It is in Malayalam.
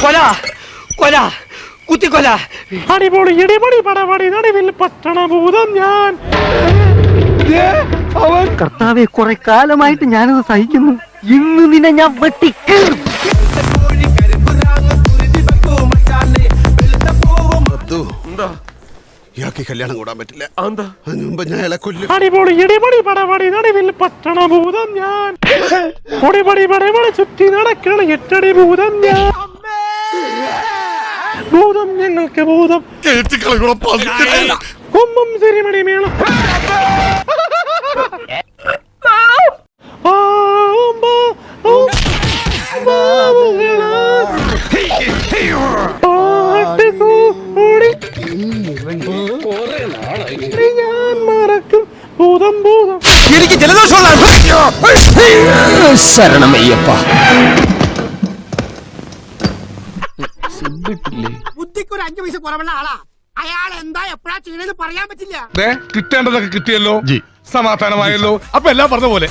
കൊല കൊല കുത്തിക്കൊല. അടിപൊളി ഇടിപൊളി പടപടി നടുവിൽ പറ്റണ ഭൂതം ഞാൻ. കർത്താവെ, കുറെ കാലമായിട്ട് ഞാനത് സഹിക്കുന്നു. ഇന്ന് നിന്നെ ഞാൻ വെട്ടിക്കും. ഇയാൾക്ക് കല്യാണം കൂടാൻ പറ്റില്ല. അതിന് മുമ്പ് ഞാൻ ഇള കൊല്ലും. അടിപൊളി ഇടിപൊളി പടപടി നടുവിൽ പറ്റണ ഭൂതം ഞാൻ. പൊടിപടി പടപടി ചുറ്റി നടക്കണ 8 അടി ഭൂതം ഞാൻ. ഭൂതം ഞങ്ങൾക്ക് ഭൂതം. കൊമ്പും സിരിമണി മേളം. ഞാൻ മറക്കും ഭൂതം ഭൂതം. എനിക്ക് ജലദോഷമുള്ള ശരണമയ്യപ്പ. ബുദ്ധിക്ക് ഒരു 5 പൈസ കുറവുള്ള ആളാ. അയാൾ എന്താ എപ്പോഴാ ചെയ്യണെന്ന് പറയാൻ പറ്റില്ല. കിട്ടേണ്ടതൊക്കെ കിട്ടിയല്ലോ, സമാധാനമായല്ലോ. അപ്പൊ എല്ലാം പറഞ്ഞ പോലെ